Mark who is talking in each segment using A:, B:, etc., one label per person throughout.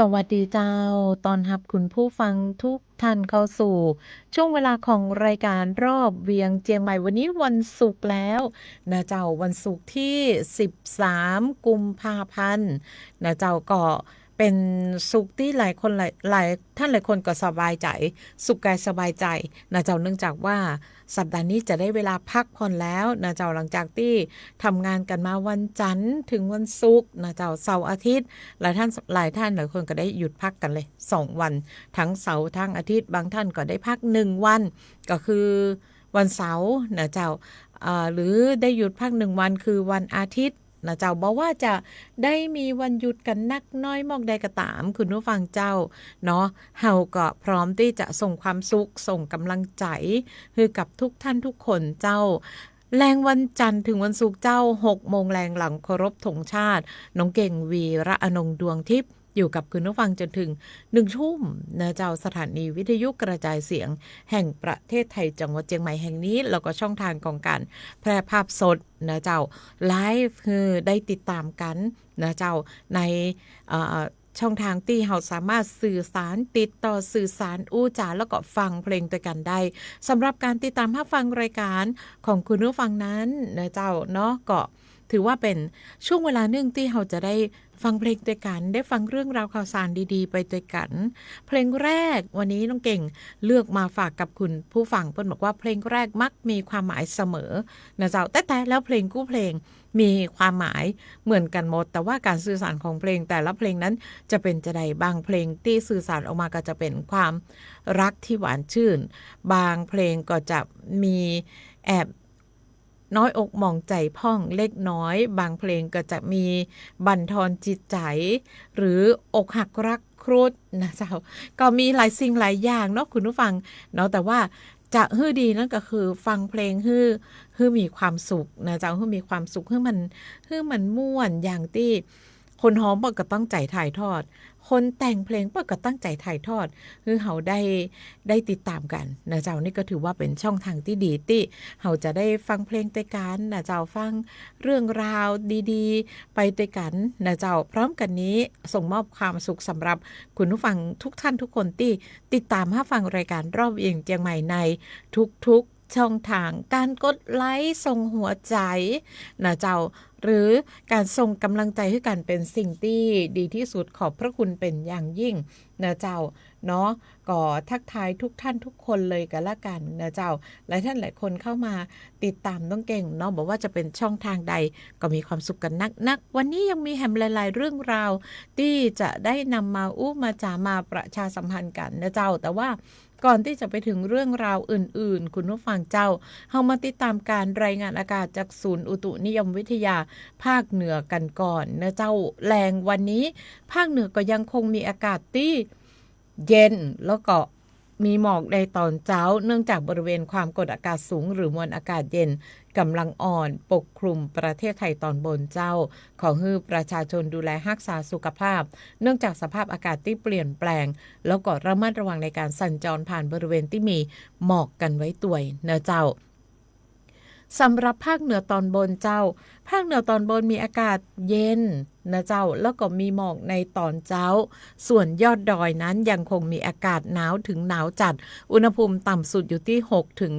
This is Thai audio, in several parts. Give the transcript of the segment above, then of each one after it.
A: สวัสดีเจ้าต้อนรับคุณผู้ฟังทุกท่านเข้าสู่ช่วงเวลาของรายการรอบเวียงเจียงใหม่วันนี้วันศุกร์แล้วนะเจ้าวันศุกร์ที่13กุมภาพันธ์นะเจ้าก็ เป็นสุขที่หลายคนหลายท่านหลายคนก็สบายใจสุขกายสบายใจนะเจ้าเนื่องจากว่าสัปดาห์นี้จะได้เวลาพักผ่อนแล้วนะเจ้าหลังจากที่ทำงานกันมาวันจันทร์ถึงวันศุกร์นะเจ้าเสาร์อาทิตย์หลายท่านหลายคนก็ได้หยุดพักกันเลย2วันทั้งเสาร์ทั้งอาทิตย์บางท่านก็ได้พัก1วันก็คือวันเสาร์นะเจ้าหรือได้หยุดพัก1วันคือวันอาทิตย์นะเจ้าบอกว่าจะได้มีวันหยุดกันนักน้อยมอกใดก็ตามคุณผู้ฟังเจ้าเนาะเฮาก็พร้อมที่จะส่งความสุขส่งกำลังใจให้กับทุกท่านทุกคนเจ้าแรงวันจันทร์ถึงวันศุกร์เจ้า6 โมงแรงหลังเคารพธงชาติน้องเก่งวีระอนงดวงทิพย์อยู่กับคุณผู้ฟังจนถึง1 ทุ่มนะเจ้าสถานีวิทยุกระจายเสียงแห่งประเทศไทยจังหวัดเชียงใหม่แห่งนี้แล้วก็ช่องทางของการแพร่ภาพสดนะเจ้าไลฟ์คือได้ติดตามกันนะเจ้าในช่องทางที่เราสามารถสื่อสารติดต่อสื่อสารอู้จาแล้วก็ฟังเพลงด้วยกันได้สำหรับการติดตามรับฟังรายการของคุณผู้ฟังนั้นนะเจ้าเนาะก็ถือว่าเป็นช่วงเวลาหนึ่งที่เราจะได้ฟังเพลงด้วยกันได้ฟังเรื่องราวข่าวสารดีๆไปด้วยกันเพลงแรกวันนี้น้องเก่งเลือกมาฝากกับคุณผู้ฟังเพิ่นบอกว่าเพลงแรกมักมีความหมายเสมอนะเจ้าแต่แล้วเพลงกู้เพลงมีความหมายเหมือนกันหมดแต่ว่าการสื่อสารของเพลงแต่ละเพลงนั้นจะเป็นจะใดบางเพลงที่สื่อสารออกมาก็จะเป็นความรักที่หวานชื่นบางเพลงก็จะมีแอบน้อยอกหมองใจพ่องเล็กน้อยบางเพลงก็จะมีบั่นทอนจิตใจหรืออกหักรักครุฑนะเจ้าก็มีหลายสิ่งหลายอย่างเนาะคุณผู้ฟังเนาะแต่ว่าจะฮือดีนั่นก็คือฟังเพลงฮือมีความสุขนะเจ้าฮือมีความสุขฮือมันม่วนอย่างที่คนฮ้อมก็ต้องใจถ่ายทอดคนแต่งเพลงก็ตั้งใจถ่ายทอดคือเฮาได้ติดตามกันนะเจ้านี่ก็ถือว่าเป็นช่องทางที่ดีที่เฮาจะได้ฟังเพลงด้วยกันนะเจ้าฟังเรื่องราวดีๆไปด้วยกันนะเจ้าพร้อมกันนี้ส่งมอบความสุขสำหรับคุณผู้ฟังทุกท่านทุกคนที่ติดตามรับฟังรายการรอบเอียงเจียงใหม่ในทุกๆช่องทางการกดไลค์ส่งหัวใจนะเจ้าหรือการส่งกำลังใจให้กันเป็นสิ่งที่ดีที่สุดขอบพระคุณเป็นอย่างยิ่งนะเจ้าเนาะก็ทักทายทุกท่านทุกคนเลยกันละกันนะเจ้าหลายท่านหลายคนเข้ามาติดตามน้องเก่งเนาะบอกว่าจะเป็นช่องทางใดก็มีความสุขกันนักวันนี้ยังมีแหมหลายๆเรื่องราวที่จะได้นำมามาจามาประชาสัมพันธ์กันนะเจ้าแต่ว่าก่อนที่จะไปถึงเรื่องราวอื่นๆคุณผู้ฟังเจ้าเฮามาติดตามการรายงานอากาศจากศูนย์อุตุนิยมวิทยาภาคเหนือกันก่อนนะเจ้าแรงวันนี้ภาคเหนือก็ยังคงมีอากาศที่เย็นแล้วก็มีหมอกในตอนเช้าเนื่องจากบริเวณความกดอากาศสูงหรือมวลอากาศเย็นกำลังอ่อนปกคลุมประเทศไทยตอนบนเจ้าขอให้ประชาชนดูแลรักษาสุขภาพเนื่องจากสภาพอากาศที่เปลี่ยนแปลงแล้วก็ระมัดระวังในการสัญจรผ่านบริเวณที่มีหมอกกันไว้ด้วยนะเจ้าสำหรับภาคเหนือตอนบนเจ้าภาคเหนือตอนบนมีอากาศเย็นนะเจ้าแล้วก็มีหมอกในตอนเช้าส่วนยอดดอยนั้นยังคงมีอากาศหนาวถึงหนาวจัดอุณหภูมิต่ำสุดอยู่ที่6ถึง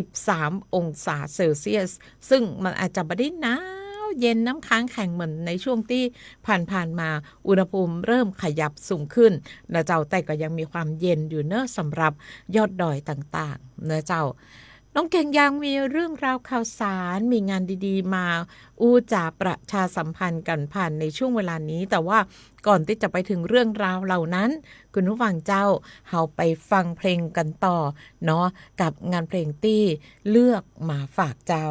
A: 13องศาเซลเซียสซึ่งมันอาจจะไม่ได้หนาวเย็นน้ำค้างแข็งเหมือนในช่วงที่ผ่านมาอุณหภูมิเริ่มขยับสูงขึ้นนะเจ้าแต่ก็ยังมีความเย็นอยู่เนอะสำหรับยอดดอยต่างๆนะเจ้าน้องเก่งยังมีเรื่องราวข่าวสารมีงานดีๆมาจาประชาสัมพันธ์กันผ่านในช่วงเวลานี้แต่ว่าก่อนที่จะไปถึงเรื่องราวเหล่านั้นคุณผู้ฟังเจ้าเฮาไปฟังเพลงกันต่อเนาะกับงานเพลงที่เลือกมาฝากเจ้า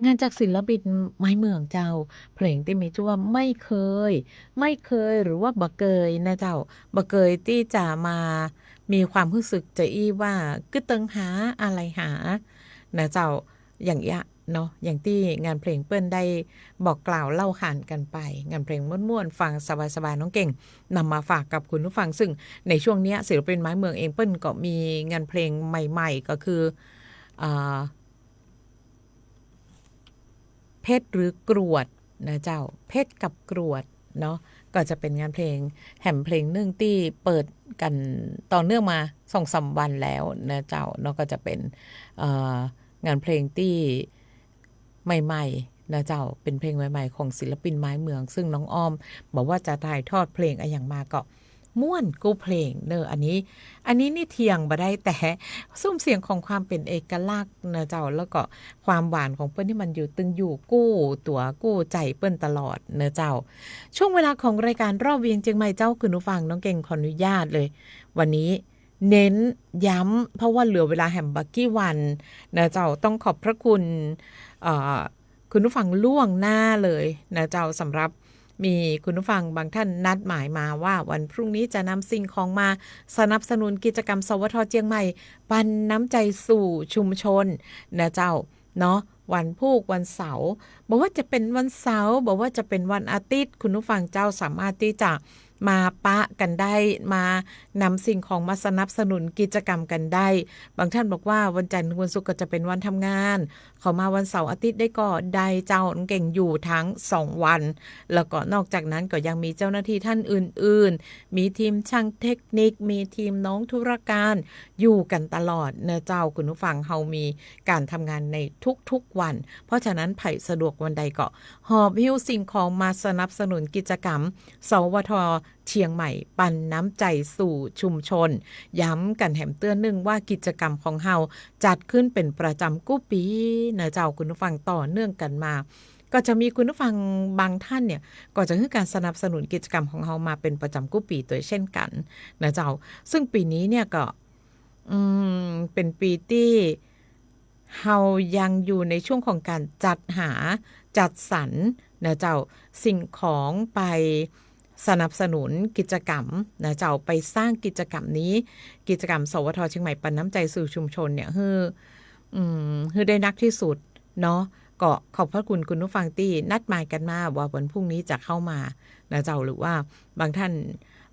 A: งานจากศิลปินไม้เมืองเจ้าเพลงที่มีชื่อว่าไม่เคยหรือว่าบ่เกยนะเจ้าบ่เกยที่จะมามีความรู้สึกจะอี้ว่ากึตึงหาอะไรหานะเจ้าอย่างเงี้ยเนาะอย่างที่งานเพลงเปิ้นได้บอกกล่าวเล่าขานกันไปงานเพลงม่วนๆฟังสบายๆน้องเก่งนำมาฝากกับคุณผู้ฟังซึ่งในช่วงนี้ศิลปินไม้เมืองเองเปิ้นก็มีงานเพลงใหม่ๆก็คือเพชรหรือกรวดนะเจ้าเพชรกับกรวดเนาะก็จะเป็นงานเพลงแห่มเพลงนึ่งที่เปิดกันต่อเนื่องมา2-3 วันแล้วนะเจ้าเนาะก็จะเป็นงานเพลงที่ใหม่ๆนะเจ้าเป็นเพลงใหม่ๆของศิลปินไม้เมืองซึ่งน้องอ้อมบอกว่าจะถ่ายทอดเพลงอย่างมาก็ม่วนกูเพลงเนอะอันนี้นี่เทียงบ่ได้แต่ซุ้มเสียงของความเป็นเอกลักษณ์นะเจ้าแล้วก็ความหวานของเปิ้นที่มันอยู่ตึงอยู่กู้ใจเปิ้นตลอดเนอะเจ้าช่วงเวลาของรายการรอบเวียงเชียงใหม่เจ้าคุณผู้ฟังน้องเก่งขออนุญาตเลยวันนี้เน้นย้ำเพราะว่าเหลือเวลาแฮมบักกี้วันนะเจ้าต้องขอบพระคุณคุณผู้ฟังล่วงหน้าเลยนะเจ้าสำหรับมีคุณผู้ฟังบางท่านนัดหมายมาว่าวันพรุ่งนี้จะนำสิ่งของมาสนับสนุนกิจกรรมสวทเชียงใหม่ปันน้ำใจสู่ชุมชนนะเจ้าเนาะวันพุธวันเสาร์บอกว่าจะเป็นวันเสาร์บอกว่าจะเป็นวันอาทิตย์คุณผู้ฟังเจ้าสามารถที่จะมาปะกันได้มานำสิ่งของมาสนับสนุนกิจกรรมกันได้บางท่านบอกว่าวันจันทร์ถึงวันศุกร์ก็จะเป็นวันทำงานเขามาวันเสาร์อาทิตย์ได้ก็ได้เจ้าเก่งอยู่ทั้ง2 วันแล้วก็นอกจากนั้นก็ยังมีเจ้าหน้าที่ท่านอื่นๆมีทีมช่างเทคนิคมีทีมน้องธุรการอยู่กันตลอดเนะเจ้าคุณผู้ฟังเฮามีการทำงานในทุกๆวันเพราะฉะนั้นไผสะดวกวันใดก็หอบหิ้วสิ่งของมาสนับสนุนกิจกรรมสวทเชียงใหม่ปันน้ำใจสู่ชุมชนย้ำกันแหมเตือนนึงว่ากิจกรรมของเฮาจัดขึ้นเป็นประจำกู้ปีนะเจ้าคุณผู้ฟังต่อเนื่องกันมาก็จะมีคุณผู้ฟังบางท่านเนี่ยก็จะให้การสนับสนุนกิจกรรมของเฮามาเป็นประจำกู้ปีตัวเช่นกันนะเจ้าซึ่งปีนี้เนี่ยก็เป็นปีที่เฮายังอยู่ในช่วงของการจัดสรรนะเจ้าสิ่งของไปสนับสนุนกิจกรรมนะเจ้าไปสร้างกิจกรรมนี้กิจกรรมสวทเชียงใหม่ปันน้ำใจสู่ชุมชนเนี่ยคือได้นักที่สุดเนาะก็ขอบพระคุณคุณผู้ฟังที่นัดหมายกันมาว่าวันพรุ่งนี้จะเข้ามานะเจ้าหรือว่าบางท่าน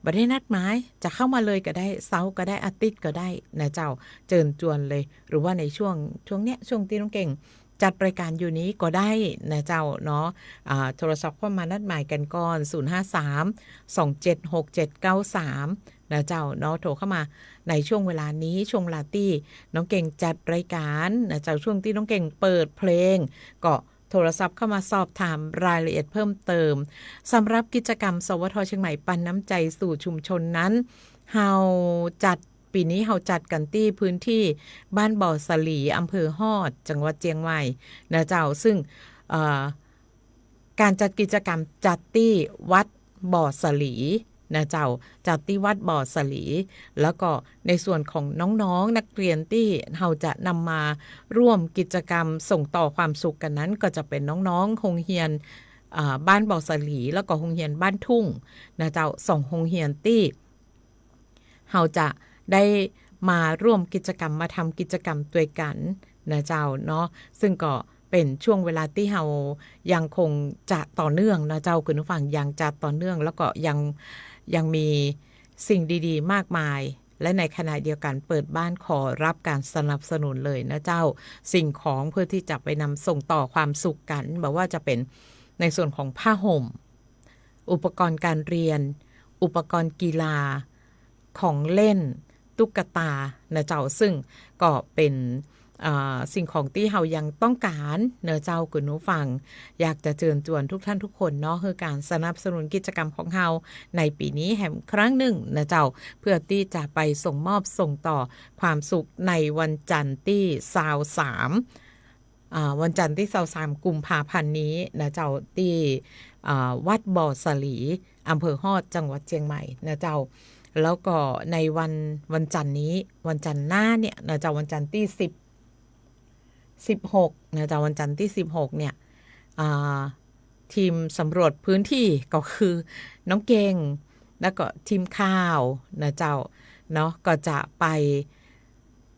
A: บ่ได้นัดหมายจะเข้ามาเลยก็ได้เสาร์ก็ได้อาทิตย์ก็ได้นะเจ้าเจิญจวนเลยหรือว่าในช่วงเนี้ยช่วงที่น้องเก่งจัดรายการอยู่นี้ก็ได้นะเจ้าเนาะโทรศัพท์เข้ามานัดหมายกันก่อน053-276793นะเจ้าเนาะโทรเข้ามาในช่วงเวลานี้ช่วงเวลาที่น้องเก่งจัดรายการนะเจ้าช่วงที่น้องเก่งเปิดเพลงก็โทรศัพท์เข้ามาสอบถามรายละเอียดเพิ่มเติมสำหรับกิจกรรมสวทเชียงใหม่ปันน้ำใจสู่ชุมชนนั้นเฮาจัดปีนี้เฮาจัดกันที่พื้นที่บ้านบ่อสลีอำเภอฮอดจังหวัดเชียงใหม่นะเจ้าซึ่งการจัดกิจกรรมจัดที่วัดบ่อสลีนะเจ้าจัดที่วัดบ่อสลีแล้วก็ในส่วนของน้องๆนักเรียนที่เฮาจะนำมาร่วมกิจกรรมส่งต่อความสุขกันนั้นก็จะเป็นน้องๆโรงเรียนบ้านบ่อสลีแล้วก็โรงเรียนบ้านทุ่งนะเจ้า2โรงเรียนที่เฮาจะได้มาร่วมกิจกรรมมาทำกิจกรรมด้วยกันนะเจ้าเนาะซึ่งก็เป็นช่วงเวลาที่เฮายังคงจะต่อเนื่องนะเจ้าคุณผู้ฟังยังจะต่อเนื่องแล้วก็ยังมีสิ่งดีๆมากมายและในขณะเดียวกันเปิดบ้านขอรับการสนับสนุนเลยนะเจ้าสิ่งของเพื่อที่จะไปนำส่งต่อความสุขกันแบบว่าจะเป็นในส่วนของผ้าห่มอุปกรณ์การเรียนอุปกรณ์กีฬาของเล่นตุ๊กตานะเจ้าซึ่งก็เป็นสิ่งของที่เฮายังต้องการเนอะเจ้าคุณผู้ฟังอยากจะเชิญชวนทุกท่านทุกคนเนาะคือการสนับสนุนกิจกรรมของเฮาในปีนี้แห่งครั้งหนึ่งนะเจ้าเพื่อที่จะไปส่งมอบส่งต่อความสุขในวันจันทร์ที่23วันจันทร์ที่23กุมภาพันธ์นี้นะเจ้าที่วัดบ่อสลีอำเภอฮอดจังหวัดเชียงใหม่นะเจ้าแล้วก็ในวันจันทร์นี้วันจันทร์หน้าเนี่ยนะเจ้าวันจันทร์ที่ 16นะจ๊ะวันจันทร์ที่16เนี่ยอ่าทีมสำรวจพื้นที่ก็คือน้องเก่งแล้วก็ทีมข่าวนะเจ้าเนาะก็จะไป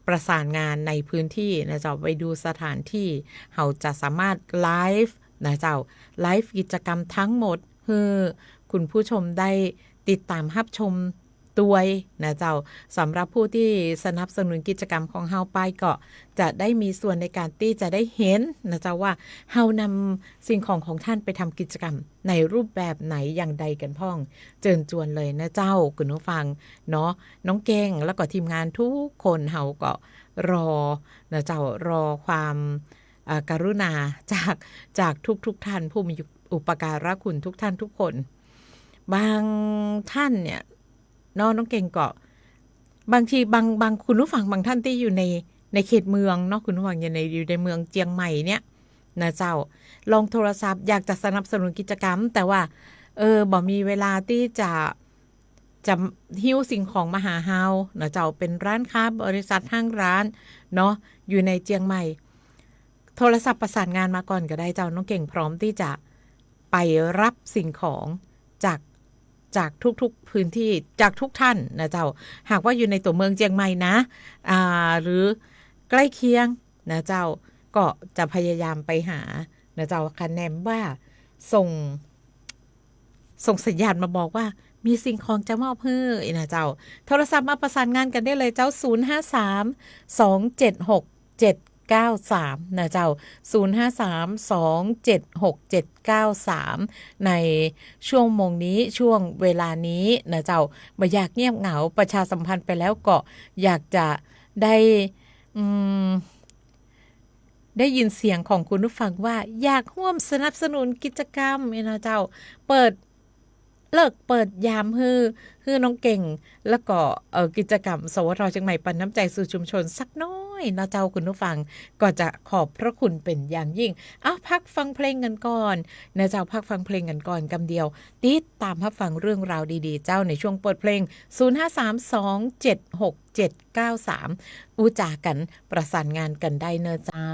A: ประสานงานในพื้นที่นะเจ้าไปดูสถานที่เราจะสามารถไลฟ์นะเจ้าไลฟ์กิจกรรมทั้งหมดคือคุณผู้ชมได้ติดตามรับชมด้วยนะเจ้าสำหรับผู้ที่สนับสนุนกิจกรรมของเฮาไปก็จะได้มีส่วนในการที่จะได้เห็นนะเจ้าว่าเฮานำสิ่งของท่านไปทำกิจกรรมในรูปแบบไหนอย่างใดกันพ่องเจิญจวนเลยนะเจ้าคุณผู้ฟังเนาะน้องเก่งแล้วก็ทีมงานทุกคนเฮาก็รอนะเจ้ารอความกรุณาจากทุกท่านผู้มีอุปการะคุณทุกท่านทุกคนบางท่านเนี่ยน้องเก่งก็บางทีบางคุณผู้ฟังบางท่านที่อยู่ในเขตเมืองเนาะคุณผู้ฟังอยู่ในเมืองเจียงใหม่เนี่ยนะเจ้าลองโทรศัพท์อยากจะสนับสนุนกิจกรรมแต่ว่าบ่มีเวลาที่จะหิ้วสิ่งของมาหาเฮานะเจ้าเป็นร้านค้าบริษัทห้างร้านเนาะอยู่ในเจียงใหม่โทรศัพท์ประสานงานมาก่อนก็ได้เจ้าน้องเก่งพร้อมที่จะไปรับสิ่งของจากทุกๆพื้นที่จากทุกท่านนะเจ้าหากว่าอยู่ในตัวเมืองเจียงใหม่นะหรือใกล้เคียงนะเจ้าก็จะพยายามไปหานะเจ้าคะแนนว่าส่งสัญญาณมาบอกว่ามีสิ่งของจะมอบให้นะเจ้าโทรศัพท์มาประสานงานกันได้เลยเจ้า053 276 793นะเจ้า053 276 793ในช่วงโมงนี้ช่วงเวลานี้นะเจ้าบ่อยากเงียบเหงาประชาสัมพันธ์ไปแล้วก็อยากจะได้อืมได้ยินเสียงของคุณผู้ฟังว่าอยากร่วมสนับสนุนกิจกรรมนะเจ้าเปิดยามฮือน้องเก่งแล้วก็กิจกรรมสวทเชียงใหม่ปันน้ำใจสู่ชุมชนสักน้อยนะเจ้าคุณผู้ฟังก็จะขอบพระคุณเป็นอย่างยิ่งพักฟังเพลงกันก่อนนะเจ้าพักฟังเพลงกันก่อนกำเดียวติดตามรับฟังเรื่องราวดีๆเจ้าในช่วงเปิดเพลง0532767793อู้จากันประสานงานกันได้เนอะเจ้า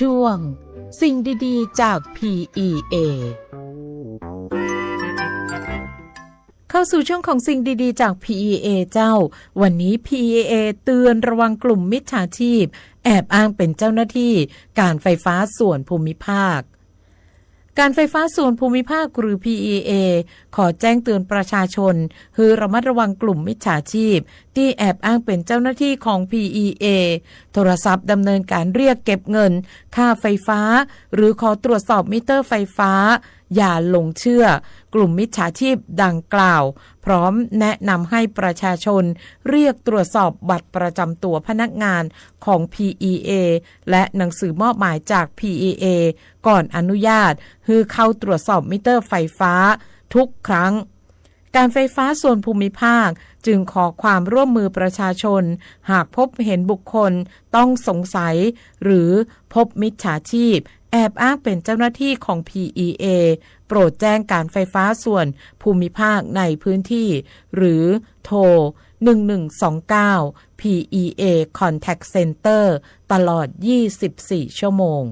A: ช่วงสิ่งดีๆจาก PEA เข้าสู่ช่วงของสิ่งดีๆจาก PEA เจ้าวันนี้ PEA เตือนระวังกลุ่มมิจฉาชีพแอบอ้างเป็นเจ้าหน้าที่การไฟฟ้าส่วนภูมิภาคการไฟฟ้าส่วนภูมิภาคหรือ PEA ขอแจ้งเตือนประชาชนให้ระมัดระวังกลุ่มมิจฉาชีพที่แอบอ้างเป็นเจ้าหน้าที่ของ PEA โทรศัพท์ดำเนินการเรียกเก็บเงินค่าไฟฟ้าหรือขอตรวจสอบมิเตอร์ไฟฟ้าอย่าหลงเชื่อกลุ่มมิจฉาชีพดังกล่าวพร้อมแนะนำให้ประชาชนเรียกตรวจสอบบัตรประจำตัวพนักงานของ PEA และหนังสือมอบหมายจาก PEA ก่อนอนุญาตให้เข้าตรวจสอบมิเตอร์ไฟฟ้าทุกครั้งการไฟฟ้าส่วนภูมิภาคจึงขอความร่วมมือประชาชนหากพบเห็นบุคคลต้องสงสัยหรือพบมิจฉาชีพแอบอ้างเป็นเจ้าหน้าที่ของ PEA โปรดแจ้งการไฟฟ้าส่วนภูมิภาคในพื้นที่หรือโทร1129 PEA Contact Center ตลอด24ชั่วโมง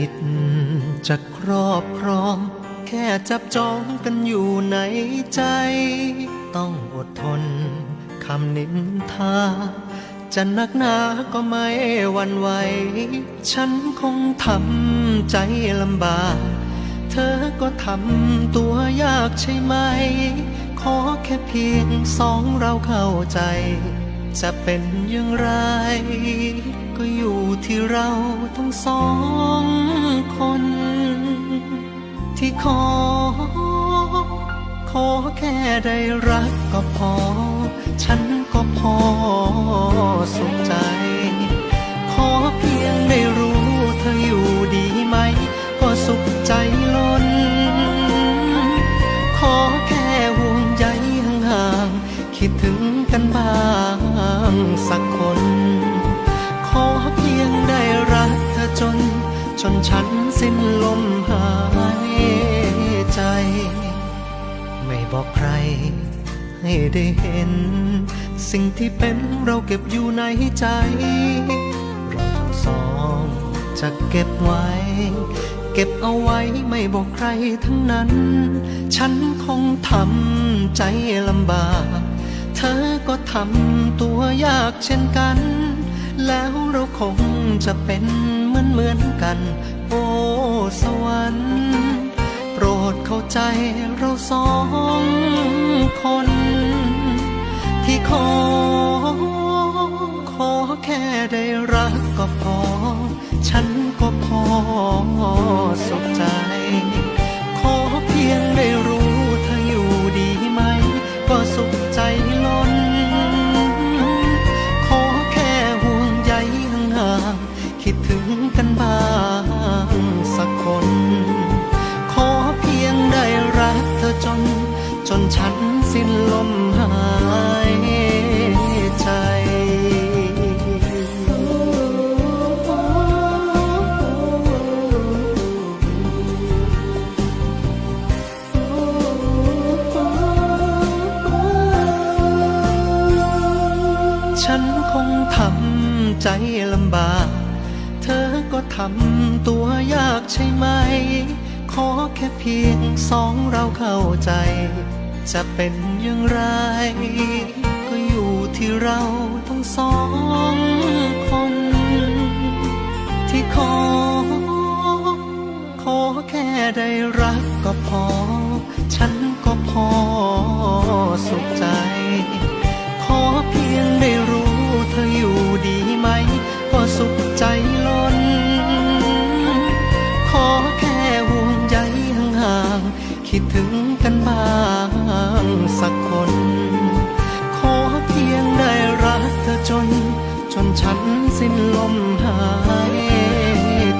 B: คิดจะครอบครองแค่จับจองกันอยู่ในใจต้องอดทนคำนินทาจะนักหนาก็ไม่หวั่นไหวฉันคงทำใจลำบากเธอก็ทำตัวยากใช่ไหมขอแค่เพียงสองเราเข้าใจจะเป็นอย่างไรก็อยู่ที่เราทั้งสองคนที่ขอแค่ได้รักก็พอฉันก็พอสุขใจขอเพียงได้รู้เธออยู่ดีไหมก็สุขใจล้นขอแค่ห่วงใยห่างๆคิดถึงกันบ้างสักคนขอเพียงได้รักเธอจนฉันสิ้นลมหายใจไม่บอกใครให้ได้เห็นสิ่งที่เป็นเราเก็บอยู่ในใจเราทั้งสองจะเก็บไว้เก็บเอาไว้ไม่บอกใครทั้งนั้นฉันคงทำใจลำบากเธอก็ทำตัวยากเช่นกันแล้วเราคงจะเป็นเหมือนกันโอ้สวรรค์โปรดเข้าใจเราสองคนที่ขอแค่ได้รักก็พอฉันก็พอสุขใจขอเพียงได้รู้เธออยู่ดีไหมก็สุขใจล้นขอแค่ห่วงใยห่างๆคิดถึงกันบ้างสักคนขอเพียงได้รักเธอจนฉันสิ้นลมหายใจฉันคงทำใจลำบากเธอก็ทำตัวยากใช่ไหมขอแค่เพียงสองเราเข้าใจจะเป็นอย่างไรก็อยู่ที่เราทั้งสองคนที่ขอแค่ได้รักก็พอฉันก็พอสุขใจขอเพียงได้รู้เธออยู่ดีไหมก็สุขใจล้นขอแค่ห่วงใยห่างๆคิดถึงกันบ้างสักคนขอเพียงได้รักเธอจนฉันสิ้นลมหาย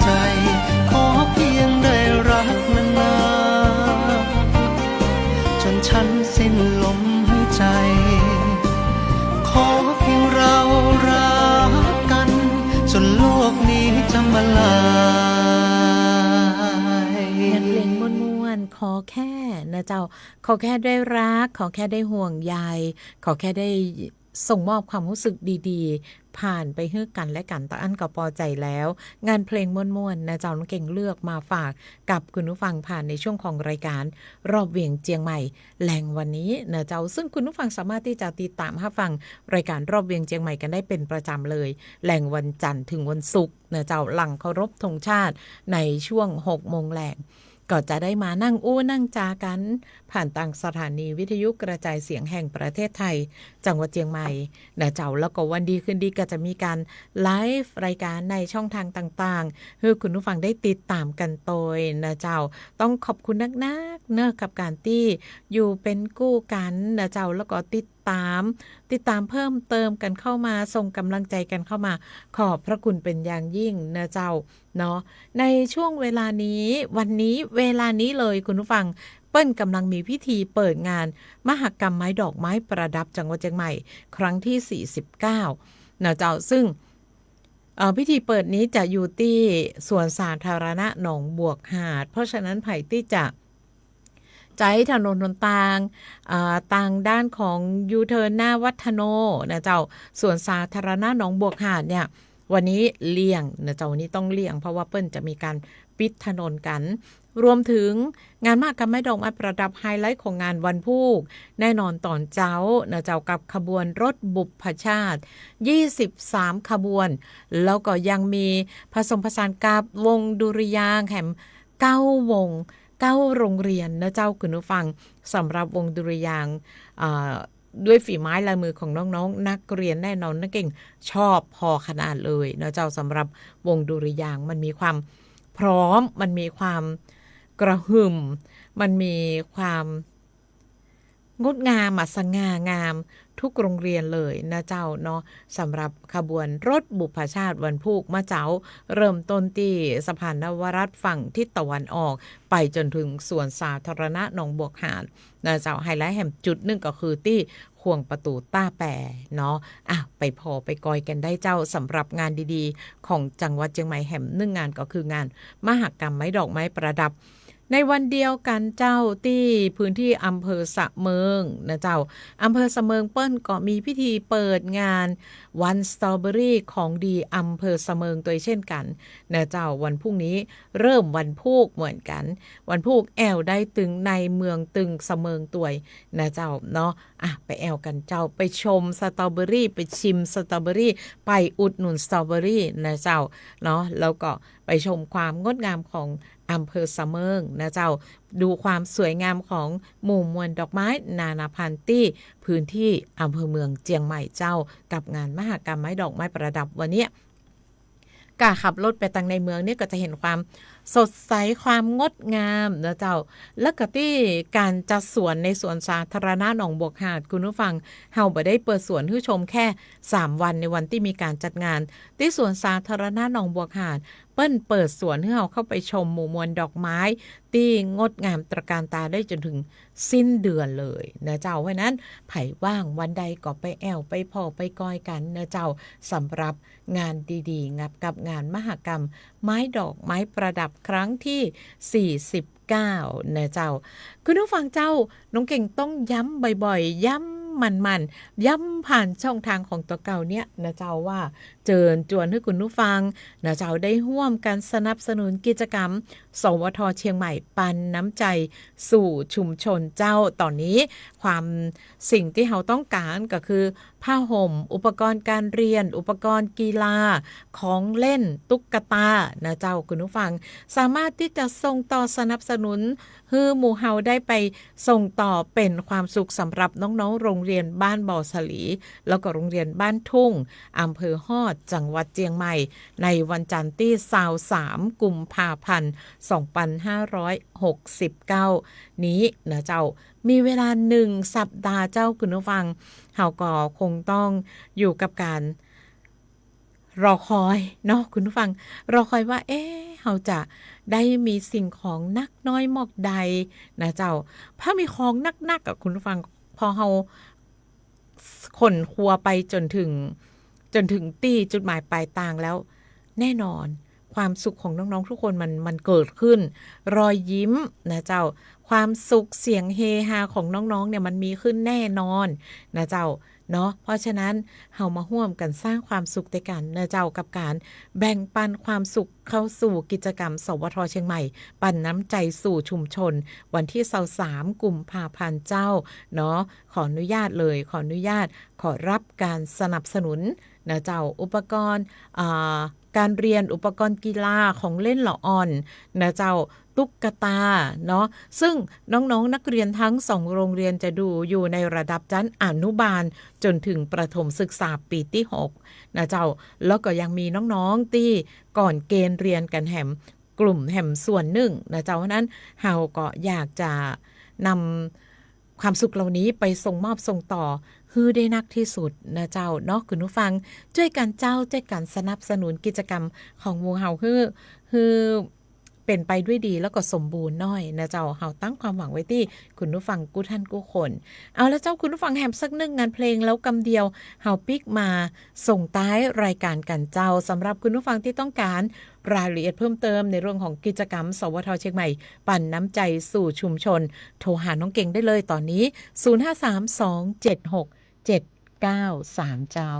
B: ใจขอเพียงได้รักนาน ฉันสิ้นลมหายใจขอเพียงเรารักกันจนโลกนี้จะมาลาย
A: งานเพลงม่วนๆขอแค่นะเจ้าขอแค่ได้รักขอแค่ได้ห่วงใยขอแค่ได้ส่งมอบความรู้สึกดีๆผ่านไปให้กันและกันตาอันก็พอใจแล้วงานเพลงม่วนๆนะเจ้าน้องเก่งเลือกมาฝากกับคุณผู้ฟังผ่านในช่วงของรายการรอบเวียงเจียงใหม่แหล่งวันนี้นะเจ้าซึ่งคุณผู้ฟังสามารถที่จะติดตามรับฟังรายการรอบเวียงเจียงใหม่กันได้เป็นประจำเลยแหล่งวันจันทร์ถึงวันศุกร์นะเจ้าหลังเคารพธงชาติในช่วง 6 โมงแลงก็จะได้มานั่งอู้นั่งจากันผ่านต่างสถานีวิทยุกระจายเสียงแห่งประเทศไทยจังหวัดเชียงใหม่นะเจ้าแล้วก็วันดีคืนดีก็จะมีการไลฟ์รายการในช่องทางต่างๆให้คุณผู้ฟังได้ติดตามกันโดยนะเจ้าต้องขอบคุณนักๆเนอะกับการที่อยู่เป็นกู้กันนะเจ้าแล้วก็ติดตามเพิ่มเติมกันเข้ามาส่งกำลังใจกันเข้ามาขอบพระคุณเป็นอย่างยิ่งนะเจ้าเนาะในช่วงเวลานี้วันนี้เวลานี้เลยคุณผู้ฟังเปิ้ลกำลังมีพิธีเปิดงานมหกรรมไม้ดอกไม้ประดับจังหวัดเชียงใหม่ครั้งที่49นะเจ้าซึ่งพิธีเปิดนี้จะอยู่ที่สวนสาธารณะหนองบวกหาดเพราะฉะนั้นไผ่ที่จะใจถนนต่างต่างด้านของยูเทิร์นหน้าวัฒโนนะเจ้าส่วนสาธารณะหนองบวกหาดเนี่ยวันนี้เลี่ยงนะเจ้าวันนี้ต้องเลี่ยงเพราะว่าเปิ้ลจะมีการปิดถนนกันรวมถึงงานมหกรรมไม้ดอกไม้ประดับไฮไลท์ของงานวันพุธแน่นอนตอนเจ้านะเจ้ากับขบวนรถบุพชาติ23ขบวนแล้วก็ยังมีผสมผสานกับวงดุริยางค์แห่ม9 วง9 โรงเรียนนะเจ้าคุณผู้ฟังสำหรับวงดุริยางค์ด้วยฝีไม้ลายมือของน้องๆนักเรียนแน่นอนนักเก่งชอบพอขนาดเลยนะเจ้าสำหรับวงดุริยางค์มันมีความพร้อมมันมีความกระหึ่มมันมีความงดงามสง่างามทุกโรงเรียนเลยนะเจ้าเนาะสำหรับขบวนรถบุพชาติวันพุธมาเจ้าเริ่มต้นที่สะพานนวรัตน์ฝั่งทิศตะวันออกไปจนถึงสวนสาธารณะหนองบวกหาดนะเจ้าไฮไลท์แห่งจุดนึงก็คือที่ควงประตูต้าแปรเนาะไปพอไปกอยกันได้เจ้าสำหรับงานดีๆของจังหวัดเชียงใหม่แห่งหนึ่งงานก็คืองานมหกรรมไม้ดอกไม้ประดับในวันเดียวกันเจ้าที่พื้นที่อำเภอสะเมิงนะเจ้าอำเภอสะเมิงเปิ้ลก็มีพิธีเปิดงานวันสตรอเบอรี่ของดีอำเภอสะเมิงตัวเช่นกันนะเจ้าวันพรุ่งนี้เริ่มวันพุธเหมือนกันวันพุธแอวได้ตึงในเมืองตึงสะเมิงตัวยนะเจ้าเนาะไปแอวกันเจ้าไปชมสตรอเบอรี่ไปชิมสตรอเบอรี่ไปอุดหนุนสตรอเบอรี่นะเจ้าเนาะแล้วก็ไปชมความงดงามของอำเภอสะเมิงนะเจ้าดูความสวยงามของหมู่มวลดอกไม้นานาพันธุ์ที่พื้นที่อำเภอเมืองเจียงใหม่เจ้ากับงานมหกรรมไม้ดอกไม้ประดับวันนี้กาขับรถไปตังในเมืองนี่ก็จะเห็นความสดใสความงดงามนะเจ้าแล้วก็ที่การจัดสวนในสวนสาธารณะหนองบวกหาดคุณผู้ฟังเฮาบ่ได้เปิดสวนให้ชมแค่3วันในวันที่มีการจัดงานที่สวนสาธารณะหนองบวกหาดเปิ้ลเปิดสวนให้เราเข้าไปชมหมู่มวลดอกไม้ที่งดงามตระการตาได้จนถึงสิ้นเดือนเลยนะเจ้าเพราะนั้นไผว่างวันใดก็ไปแอวไปพอไปก้อยกันนะเจ้าสำหรับงานดีๆงับกับงานมหกรรมไม้ดอกไม้ประดับครั้งที่49นะเจ้าคุณผู้ฟังเจ้าน้องเก่งต้องย้ำบ่อยๆย้ำมันย้ำผ่านช่องทางของตัวเก่าเนี่ยนะเจ้าว่าเชิญชวนให้คุณผู้ฟังนะเจ้าได้ร่วมกันสนับสนุนกิจกรรมสวท.เชียงใหม่ปันน้ำใจสู่ชุมชนเจ้าตอนนี้ความสิ่งที่เราต้องการก็คือผ้าห่มอุปกรณ์การเรียนอุปกรณ์กีฬาของเล่นตุ๊กตานะเจ้าคุณผู้ฟังสามารถที่จะส่งต่อสนับสนุนให้หมู่เฮาได้ไปส่งต่อเป็นความสุขสำหรับน้องๆโรงเรียนบ้านบ่อสลีแล้วก็โรงเรียนบ้านทุ่งอำเภอฮอดจังหวัดเชียงใหม่ในวันจันทร์ที่23กุมภาพันธ์2569นี้นะเจ้ามีเวลา1สัปดาห์เจ้าคุณผู้ฟังเฮาก็คงต้องอยู่กับการรอคอยเนาะคุณผู้ฟังรอคอยว่า เราจะได้มีสิ่งของนักน้อยหมอกใดนะเจ้าถ้ามีของนักๆกับคุณผู้ฟังพอเราขนครัวไปจนถึงที่จุดหมายปลายทางแล้วแน่นอนความสุขของน้องๆทุกคนมันเกิดขึ้นรอยยิ้มนะเจ้าความสุขเสียงเฮฮาของน้องๆเนี่ยมันมีขึ้นแน่นอนนะเจ้าเนาะเพราะฉะนั้นเฮามาร่วมกันสร้างความสุขด้วยกันนะเจ้ากับการแบ่งปันความสุขเข้าสู่กิจกรรมสวทเชียงใหม่ปันน้ำใจสู่ชุมชนวันที่23กุมภาพันธ์เจ้าเนาะขออนุญาตขอรับการสนับสนุนนะเจ้าอุปกรณ์การเรียนอุปกรณ์กีฬาของเล่นละอ่อนนะเจ้าตุ๊กตาเนาะซึ่งน้องๆนักเรียนทั้ง2โรงเรียนจะดูอยู่ในระดับชั้นอนุบาลจนถึงประถมศึกษาปีที่6นะเจ้าแล้วก็ยังมีน้องๆที่ก่อนเกณฑ์เรียนกันแหมกลุ่มแหมส่วนหนึ่งนะเจ้าเพราะนั้นเฮาก็อยากจะนำความสุขเหล่านี้ไปส่งมอบส่งต่อฮือได้นักที่สุดนะเจ้าเนาะคุณผู้ฟังช่วยกันสนับสนุนกิจกรรมของหมู่เฮาคือเป็นไปด้วยดีแล้วก็สมบูรณ์น้อยนะเจ้าเฮาตั้งความหวังไว้ที่คุณผู้ฟังกู้ท่านกู้คนเอาแล้วเจ้าคุณผู้ฟังแฮมสักนึงงานเพลงแล้วกำเดียวเฮาปิกมาส่งท้ายรายการกันเจ้าสำหรับคุณผู้ฟังที่ต้องการรายละเอียดเพิ่มเติมในเรื่องของกิจกรรมสวทเชียงใหม่ปั่นน้ำใจสู่ชุมชนโทรหาน้องเก่งได้เลยตอนนี้0532767993เจ้า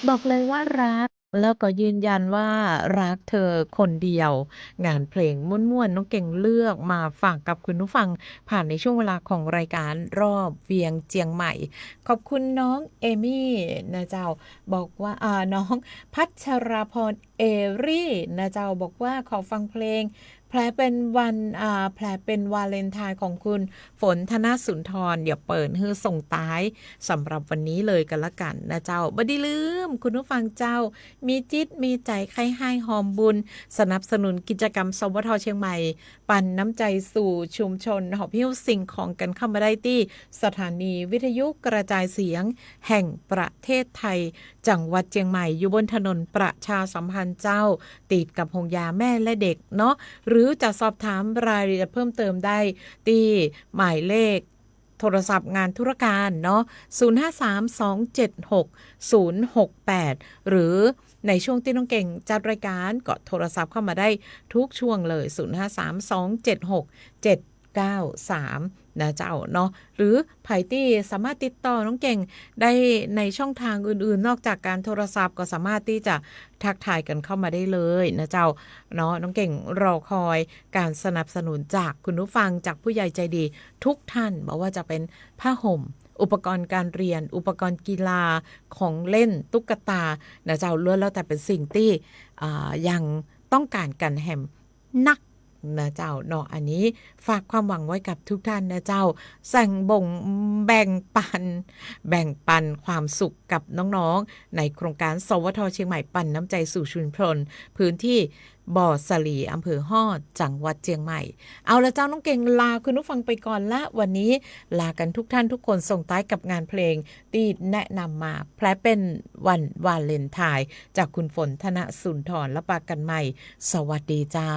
A: บอกเลยว่ารักแล้วก็ยืนยันว่ารักเธอคนเดียวงานเพลงม่วนๆน้องเก่งเลือกมาฝากกับคุณผู้ฟังผ่านในช่วงเวลาของรายการรอบเวียงเจียงใหม่ขอบคุณน้องเอมี่นะเจ้าบอกว่าน้องพัชราพรเอรี่นะเจ้าบอกว่าขอฟังเพลงแผลเป็นวันแผลเป็นวาเลนไทน์ของคุณฝนธนสุนทรเดี๋ยวเปิดให้ส่งท้ายสำหรับวันนี้เลยกันละกันนะเจ้าบ่ได้ลืมคุณผู้ฟังเจ้ามีจิตมีใจใครให้หอมบุญสนับสนุนกิจกรรมสวทเชียงใหม่ปั่นน้ำใจสู่ชุมชนหอบหิ้วสิ่งของกันเข้ามาได้ที่สถานีวิทยุกระจายเสียงแห่งประเทศไทยจังหวัดเชียงใหม่อยู่บนถนนประชาสัมพันธ์เจ้าติดกับโรงยาแม่และเด็กเนาะหรือจะสอบถามรายละเอียดเพิ่มเติมได้ที่หมายเลขโทรศัพท์งานธุรการเนาะ053276 068หรือในช่วงที่น้องเก่งจัดรายการก็โทรศัพท์เข้ามาได้ทุกช่วงเลย053276 793นะเจ้าเนาะหรือไผที่สามารถติดต่อน้องเก่งได้ในช่องทางอื่นๆนอกจากการโทรศัพท์ก็สามารถที่จะทักทายกันเข้ามาได้เลยนะเจ้าเนาะน้องเก่งรอคอยการสนับสนุนจากคุณผู้ฟังจากผู้ใหญ่ใจดีทุกท่านบอกว่าจะเป็นผ้าห่มอุปกรณ์การเรียนอุปกรณ์กีฬาของเล่นตุ๊กตานะเจ้าล้วนแล้วแต่เป็นสิ่งที่ยังต้องการกันแฮมนักนะเจ้าเนาะอันนี้ฝากความหวังไว้กับทุกท่านนะเจ้าแบ่งปันความสุขกับน้องๆในโครงการสวทเชียงใหม่ปั่นน้ำใจสู่ชุมชนพื้นที่บ่อสลีอำเภอฮอดจังหวัดเชียงใหม่เอาละเจ้าน้องเก่งลาคุณผู้ฟังไปก่อนละวันนี้ลากันทุกท่านทุกคนส่งท้ายกับงานเพลงที่แนะนำมาแพลเป็นวันวาเลนไทน์จากคุณฝนธนสุนทรและปากันใหม่สวัสดีเจ้า